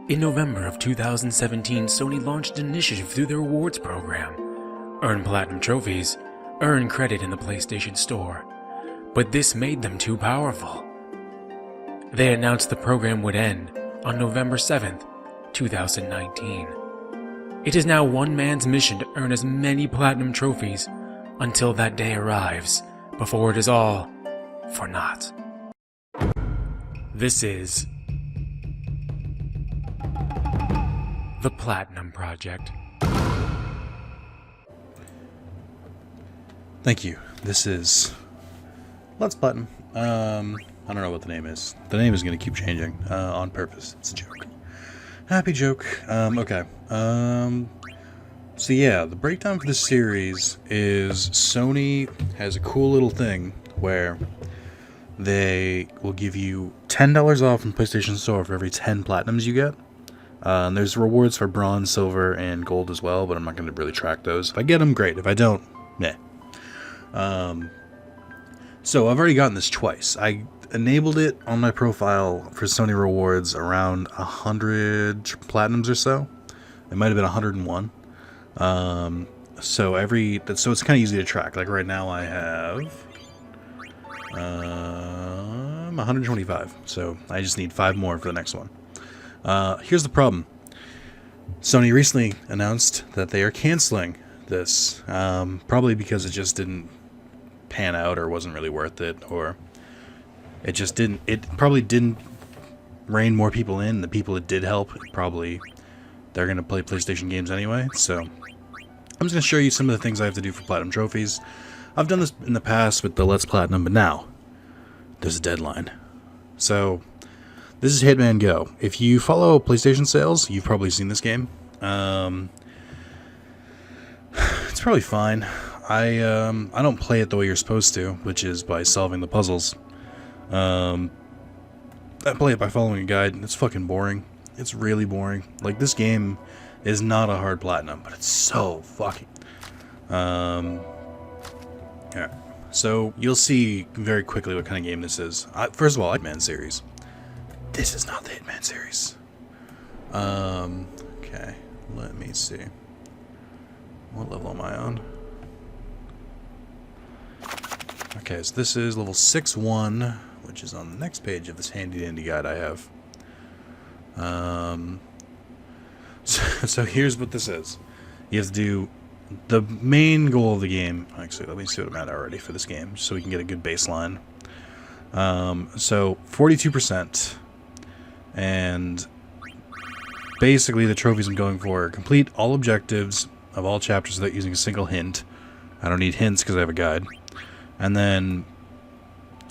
In November of 2017, Sony launched an initiative through their rewards program. Earn platinum trophies, earn credit in the PlayStation Store. But this made them too powerful. They announced the program would end on November 7th, 2019. It is now one man's mission to earn as many platinum trophies until that day arrives, before it is all for naught. This is the Platinum Project. Thank you. This is Let's Platinum. I don't know what the name is. The name is going to keep changing on purpose. It's a joke. Happy joke. Okay. So yeah, the breakdown for this series is Sony has a cool little thing where they will give you $10 off from PlayStation Store for every 10 platinums you get. And there's rewards for bronze, silver, and gold as well, but I'm not going to really track those. If I get them, great. If I don't, meh. So I've already gotten this twice. I enabled it on my profile for Sony rewards around 100 platinums or so. It might have been 101. So it's kind of easy to track. Like right now I have 125. So I just need 5 more for the next one. Here's the problem. Sony recently announced that they are canceling this, probably because it just didn't pan out or wasn't really worth it, or it probably didn't rein more people in. The people it did help, probably they're going to play PlayStation games anyway. So I'm just going to show you some of the things I have to do for Platinum trophies. I've done this in the past with the Let's Platinum, but now there's a deadline. So this is Hitman Go. If you follow PlayStation sales, you've probably seen this game. It's probably fine. I don't play it the way you're supposed to, which is by solving the puzzles. I play it by following a guide, and it's fucking boring. It's really boring. Like, this game is not a hard platinum, but it's so fucking... Yeah. So, you'll see very quickly what kind of game this is. First of all, Hitman series. This is not the Hitman series. Okay. Let me see. What level am I on? Okay, so this is level 6-1, which is on the next page of this handy-dandy guide I have. So here's what this is. You have to do the main goal of the game. Actually, let me see what I'm at already for this game, so we can get a good baseline. So 42%, and basically the trophies I'm going for are complete all objectives of all chapters without using a single hint. I don't need hints because I have a guide. And then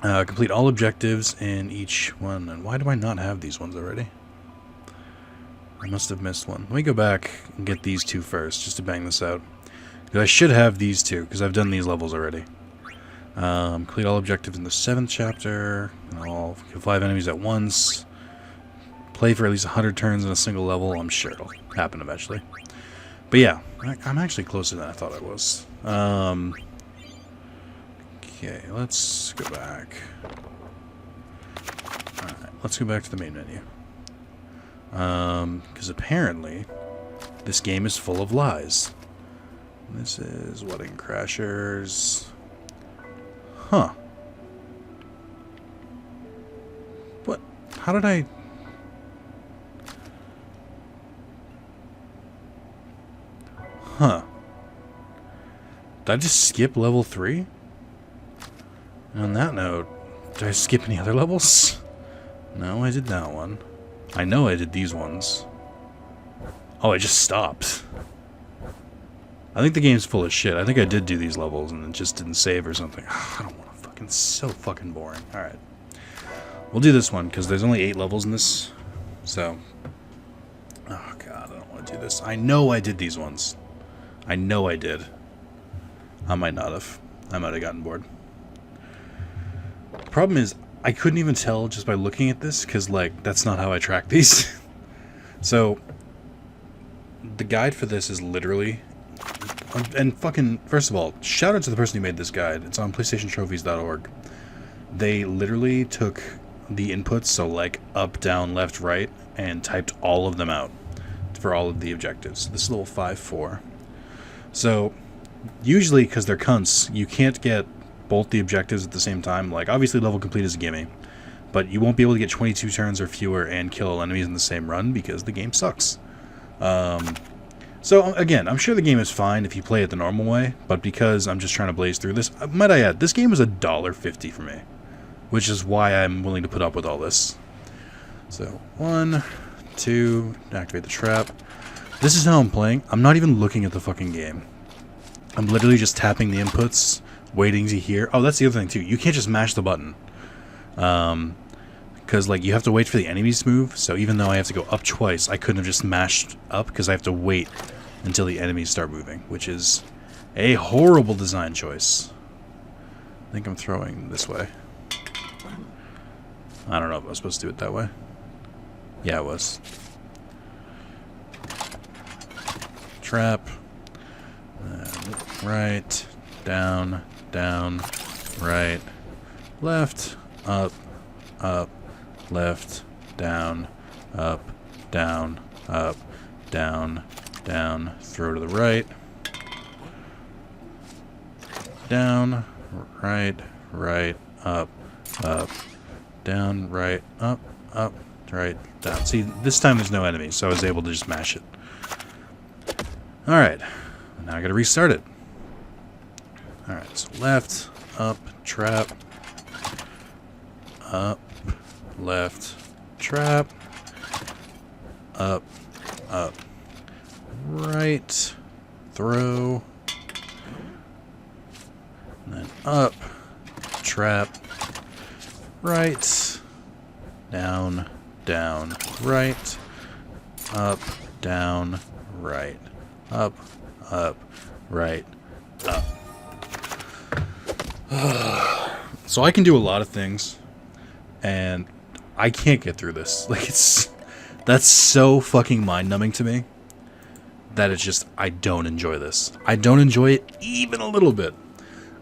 complete all objectives in each one. And why do I not have these ones already? I must have missed one. Let me go back and get these two first, just to bang this out. Because I should have these two, because I've done these levels already. Complete all objectives in the 7th chapter. And I'll kill 5 enemies at once. Play for at least 100 turns in a single level. I'm sure it'll happen eventually. But yeah, I'm actually closer than I thought I was. Okay, let's go back. Alright, let's go back to the main menu. Because apparently, this game is full of lies. This is Wedding Crashers. Huh. What? How did I... Huh. Did I just skip level 3? On that note, did I skip any other levels? No, I did that one. I know I did these ones. Oh, I just stopped. I think the game's full of shit. I think I did do these levels and it just didn't save or something. I don't want to fucking... So fucking boring. Alright. We'll do this one, because there's only 8 levels in this. So... Oh god, I don't want to do this. I know I did these ones. I know I did. I might not have. I might have gotten bored. The problem is, I couldn't even tell just by looking at this, because, like, that's not how I track these. So, the guide for this is literally... And fucking, first of all, shout out to the person who made this guide. It's on PlayStationTrophies.org. They literally took the inputs, so like up, down, left, right, and typed all of them out for all of the objectives. This is level 5-4. So, usually, because they're cunts, you can't get both the objectives at the same time. Like, obviously, level complete is a gimme, but you won't be able to get 22 turns or fewer and kill enemies in the same run because the game sucks. So, again, I'm sure the game is fine if you play it the normal way, but because I'm just trying to blaze through this, might I add, this game is $1.50 for me, which is why I'm willing to put up with all this. So, 1, 2, activate the trap. This is how I'm playing. I'm not even looking at the fucking game. I'm literally just tapping the inputs, waiting to hear. Oh, that's the other thing, too. You can't just mash the button. Because, like, you have to wait for the enemies to move, so even though I have to go up twice, I couldn't have just mashed up, because I have to wait until the enemies start moving, which is a horrible design choice. I think I'm throwing this way. I don't know if I was supposed to do it that way. Yeah, I was. Trap. Right. Down. Down. Right. Left. Up. Up. Left. Down. Up. Down. Up. Down. Down. Throw to the right. Down. Right. Right. Up. Up. Down. Right. Up. Up. Right. Down. See, this time there's no enemies, so I was able to just mash it. Alright. Now I gotta restart it. Alright, so left, up, trap. Up, left, trap. Up, up. Right, throw. And then up, trap. Right, down, down, right. Up, down, right. Up, right, up. So I can do a lot of things, and I can't get through this. Like, that's so fucking mind-numbing to me that it's just, I don't enjoy this. I don't enjoy it even a little bit.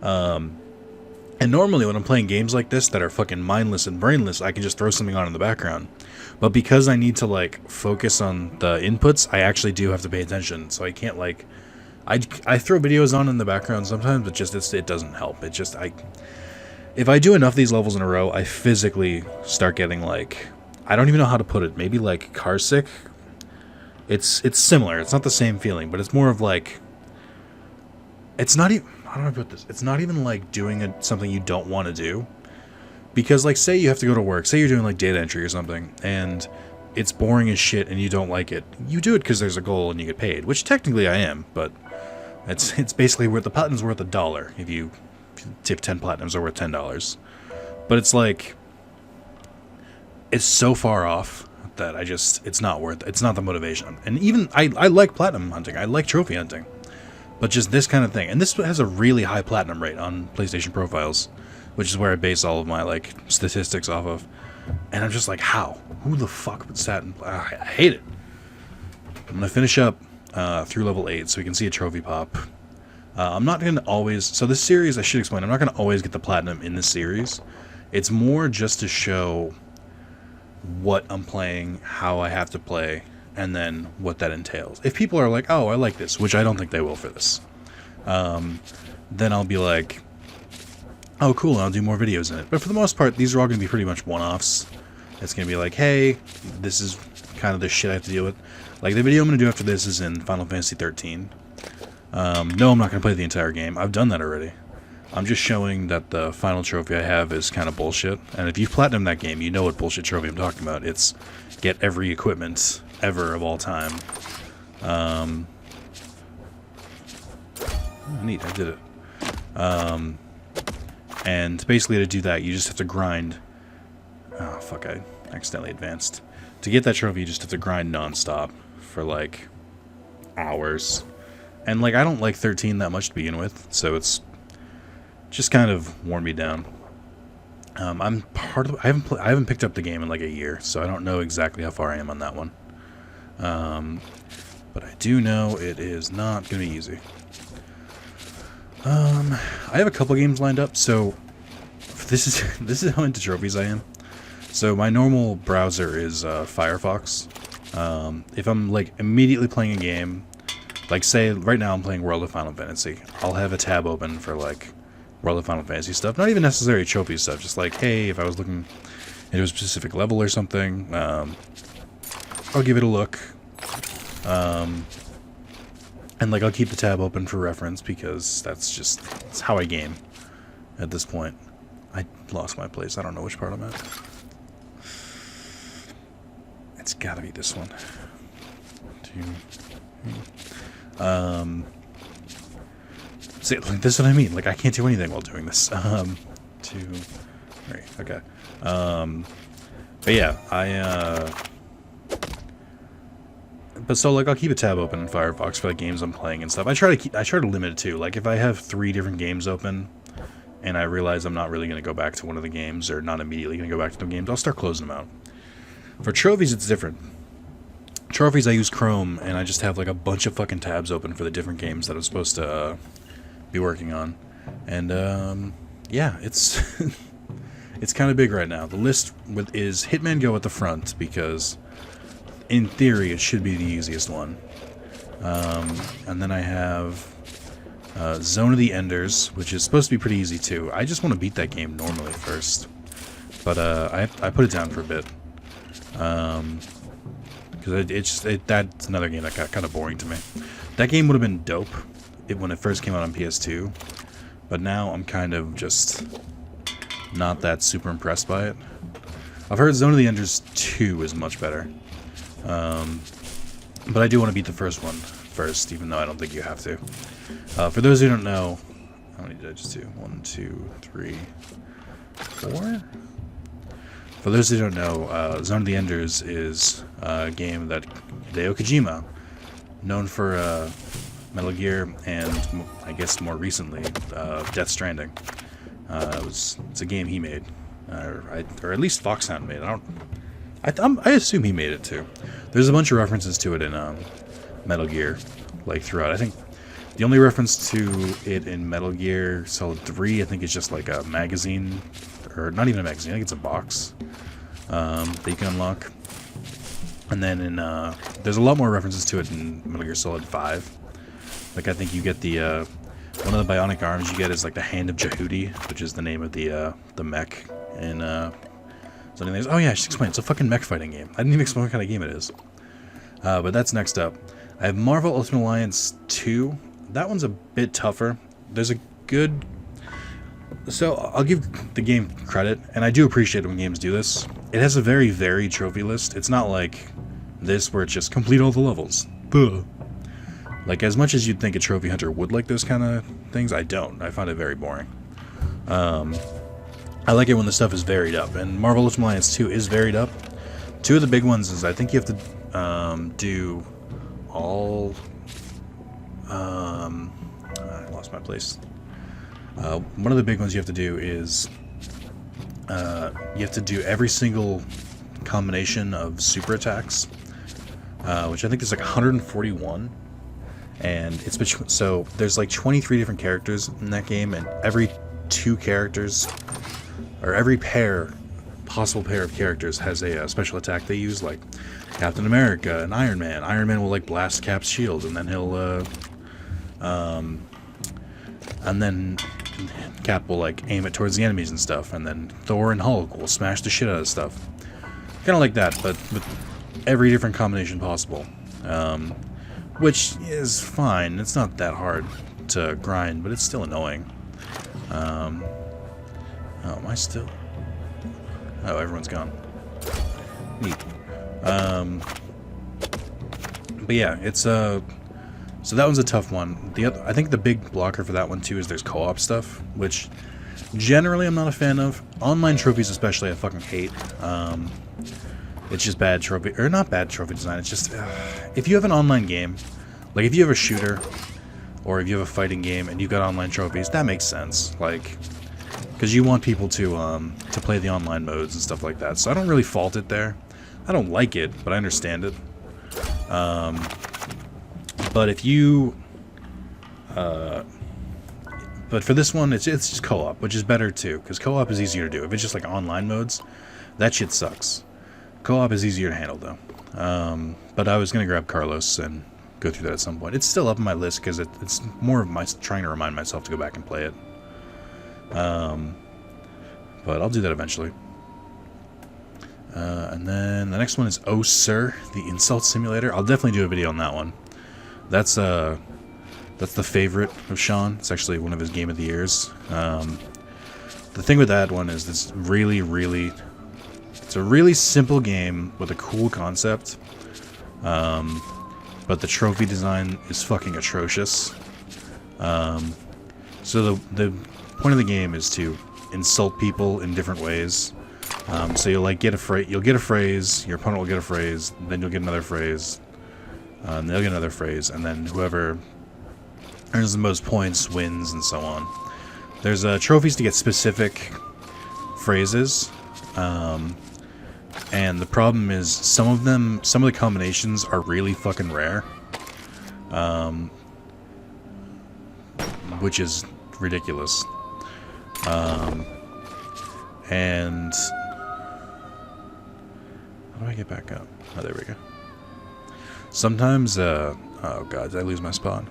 And normally when I'm playing games like this that are fucking mindless and brainless, I can just throw something on in the background. But because I need to, like, focus on the inputs, I actually do have to pay attention. So I can't, like... I throw videos on in the background sometimes, but just it doesn't help. It just... If I do enough of these levels in a row, I physically start getting, like... I don't even know how to put it. Maybe, like, car sick? It's similar. It's not the same feeling, but it's more of, like... It's not even... How do I put this? It's not even, like, doing something you don't want to do. Because, like, say you have to go to work. Say you're doing, like, data entry or something, and it's boring as shit and you don't like it. You do it because there's a goal and you get paid, which technically I am, but it's basically worth... The platinum's worth $1. If you tip 10 platinums are worth $10. But it's, like... It's so far off that it's not worth it. It's not the motivation. And even... I like platinum hunting. I like trophy hunting. But just this kind of thing. And this has a really high platinum rate on PlayStation profiles, which is where I base all of my, like, statistics off of. And I'm just like, how? Who the fuck puts that in? I hate it. I'm going to finish up through level 8 so we can see a trophy pop. I'm not going to always... So this series, I should explain, I'm not going to always get the platinum in this series. It's more just to show what I'm playing, how I have to play, and then what that entails. If people are like, oh, I like this, which I don't think they will for this, then I'll be like, oh, cool, I'll do more videos in it. But for the most part, these are all going to be pretty much one-offs. It's going to be like, hey, this is kind of the shit I have to deal with. Like, the video I'm going to do after this is in Final Fantasy 13. No, I'm not going to play the entire game. I've done that already. I'm just showing that the final trophy I have is kind of bullshit. And if you've platinumed that game, you know what bullshit trophy I'm talking about. It's get every equipment ever of all time. Oh, neat, I did it. And basically to do that, you just have to grind. Oh, fuck, I accidentally advanced. To get that trophy, you just have to grind non-stop for, like, hours. And, like, I don't like 13 that much to begin with, so it's just kind of worn me down. I'm part of... I haven't picked up the game in, like, a year, so I don't know exactly how far I am on that one. But I do know it is not going to be easy. I have a couple games lined up, so this is how into trophies I am. So my normal browser is Firefox. If I'm like immediately playing a game, like say right now I'm playing World of Final Fantasy, I'll have a tab open for like World of Final Fantasy stuff. Not even necessarily trophy stuff, just like, hey, if I was looking into a specific level or something, I'll give it a look. And like I'll keep the tab open for reference because that's how I game at this point. I lost my place. I don't know which part I'm at. It's gotta be this one. See, like, this is what I mean. Like, I can't do anything while doing this. 2, 3, okay. But yeah, but so like I'll keep a tab open in Firefox for the games I'm playing and stuff. I try to limit it too. Like if I have 3 different games open, and I realize I'm not really going to go back to one of the games, or not immediately going to go back to the games, I'll start closing them out. For trophies, it's different. Trophies, I use Chrome, and I just have like a bunch of fucking tabs open for the different games that I'm supposed to be working on. And yeah, it's it's kind of big right now. The list is Hitman Go at the front because, in theory, it should be the easiest one. And then I have Zone of the Enders, which is supposed to be pretty easy too. I just want to beat that game normally first, but I put it down for a bit because that's another game that got kind of boring to me. That game would have been dope when it first came out on PS2, but now I'm kind of just not that super impressed by it. I've heard Zone of the Enders 2 is much better, but I do want to beat the first one first, even though I don't think you have to. For those who don't know, how many did I just do? 1, 2, 3, 4? For those who don't know, Zone of the Enders is a game that Hideo Kojima, known for Metal Gear and I guess more recently Death Stranding, it's a game he made, or at least Foxhound made. I assume he made it too. There's a bunch of references to it in Metal Gear, like throughout. I think the only reference to it in Metal Gear Solid 3, I think, is just like a magazine, or not even a magazine. I think it's a box that you can unlock. And then there's a lot more references to it in Metal Gear Solid 5. Like I think you get the one of the bionic arms you get is like the Hand of Jehudi, which is the name of the mech in something. Oh yeah, I should explain. It's a fucking mech fighting game. I didn't even explain what kind of game it is. But that's next up. I have Marvel Ultimate Alliance 2. That one's a bit tougher. There's a good... So, I'll give the game credit, and I do appreciate it when games do this. It has a very varied trophy list. It's not like this, where it's just complete all the levels. Buh. Like, as much as you'd think a trophy hunter would like those kind of things, I don't. I find it very boring. I like it when the stuff is varied up, and Marvel Ultimate Alliance 2 is varied up. Two of the big ones is I think you have to do all... I lost my place. One of the big ones you have to do is you have to do every single combination of super attacks, which I think there's like 141, and it's between, so there's like 23 different characters in that game, and every 2 characters, or every possible pair of characters has a special attack they use, like Captain America and Iron Man. Iron Man will like blast Cap's shield, and then he'll and then Cap will like aim it towards the enemies and stuff, and then Thor and Hulk will smash the shit out of stuff. Kind of like that, but with every different combination possible, which is fine. It's not that hard to grind, but it's still annoying. Oh, am I still? Oh, everyone's gone. Neat. But yeah, it's so that one's a tough one. I think the big blocker for that one too is there's co-op stuff, which generally I'm not a fan of. Online trophies especially I fucking hate. It's just bad trophy, or not bad trophy design. It's just if you have an online game, like if you have a shooter, or if you have a fighting game and you've got online trophies, that makes sense. Like, because you want people to play the online modes and stuff like that. So I don't really fault it there. I don't like it, but I understand it. But if you, but for this one, it's just co-op, which is better too, because co-op is easier to do. If it's just like online modes, That shit sucks. Co-op is easier to handle, though. But I was going to grab Carlos and go through that at some point. It's still up on my list because it's more of my trying to remind myself to go back and play it. But I'll do that eventually. And then the next one is Oh Sir, the Insult Simulator. I'll definitely do a video on that one. That's the favorite of Sean. It's actually one of his Game of the Years. The thing with that one is it's a really simple game with a cool concept. But the trophy design is fucking atrocious. So the point of the game is to insult people in different ways. So you'll get a phrase, your opponent will get a phrase, then you'll get another phrase, and they'll get another phrase, and then whoever earns the most points wins, and so on. There's trophies to get specific phrases, and the problem is some of the combinations are really fucking rare, which is ridiculous. And how do I get back up? Oh, there we go. Sometimes, oh god, did I lose my spot?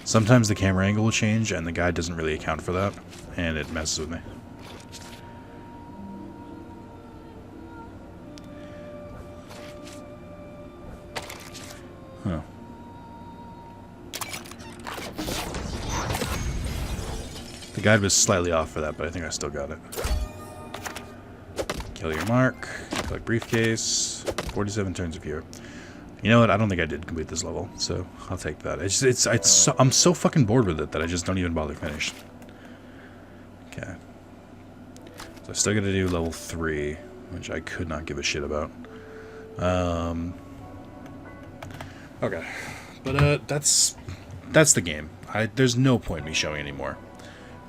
Sometimes the camera angle will change, and the guide doesn't really account for that, and it messes with me. Huh. The guide was slightly off for that, but I think I still got it. Kill your mark. Collect briefcase. 47 turns of hero. You know what? I don't think I did complete this level, so I'll take that. I'm so fucking bored with it that I just don't even bother finish. Okay. So I still got to do level 3, which I could not give a shit about. Okay. But that's the game. There's no point in me showing anymore.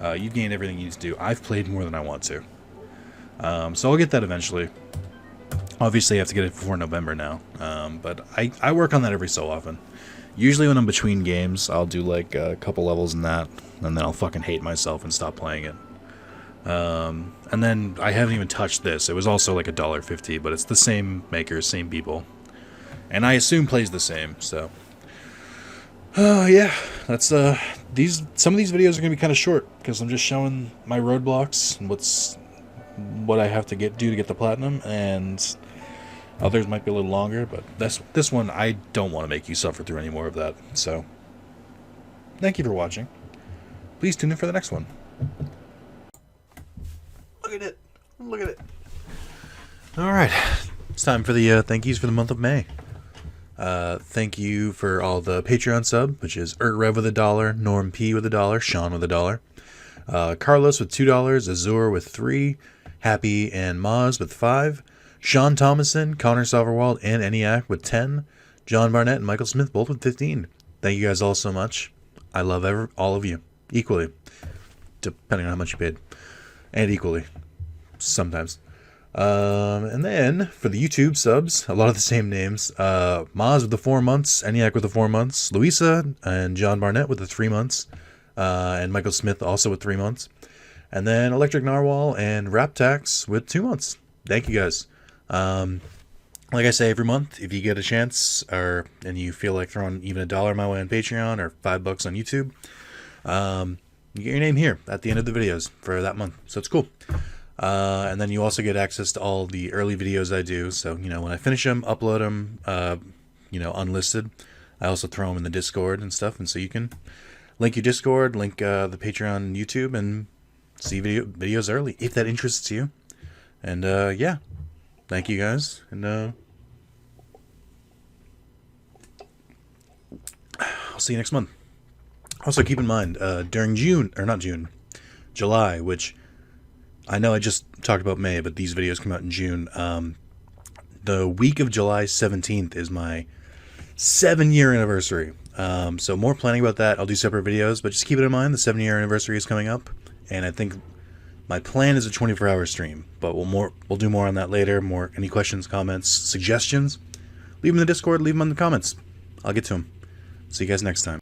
You've gained everything you need to do. I've played more than I want to. So I'll get that eventually. Obviously, I have to get it before November now, but I work on that every so often. Usually when I'm between games, I'll do like a couple levels in that, and then I'll fucking hate myself and stop playing it. And then I haven't even touched this. It was also like $1.50, but it's the same makers, same people. And I assume plays the same, so... yeah, that's, some of these videos are going to be kind of short, because I'm just showing my roadblocks and what I have to do to get the platinum, and others might be a little longer, but this one, I don't want to make you suffer through any more of that, so thank you for watching. Please tune in for the next one. Look at it. Look at it. Alright, it's time for the thank yous for the month of May. Thank you for all the Patreon sub, which is Rev with $1, Norm P with $1, Sean with $1, Carlos with $2, Azur with 3, Happy and Maz with 5, Sean Thomason, Connor Sauerwald, and ENIAC with 10, John Barnett and Michael Smith both with 15. Thank you guys all so much. I love all of you equally, depending on how much you paid, and equally sometimes. And then for the YouTube subs, a lot of the same names. Maz with the 4 months, ENIAC with the 4 months, Louisa and John Barnett with the 3 months, and Michael Smith also with 3 months. And then Electric Narwhal and Raptax with 2 months. Thank you guys. Like I say every month, if you get a chance and you feel like throwing even $1 my way on Patreon or $5 on YouTube, you get your name here at the end of the videos for that month. So it's cool. And then you also get access to all the early videos I do. So, when I finish them, upload them, unlisted. I also throw them in the Discord and stuff. And so you can link your Discord, link the Patreon and YouTube, and see videos early if that interests you. And yeah, thank you guys. And I'll see you next month. Also keep in mind, during July, which... I know I just talked about May, but these videos come out in June. The week of July 17th is my 7-year anniversary. So more planning about that. I'll do separate videos, but just keep it in mind. The 7-year anniversary is coming up, and I think my plan is a 24-hour stream. But we'll do more on that later. Any questions, comments, suggestions? Leave them in the Discord. Leave them in the comments. I'll get to them. See you guys next time.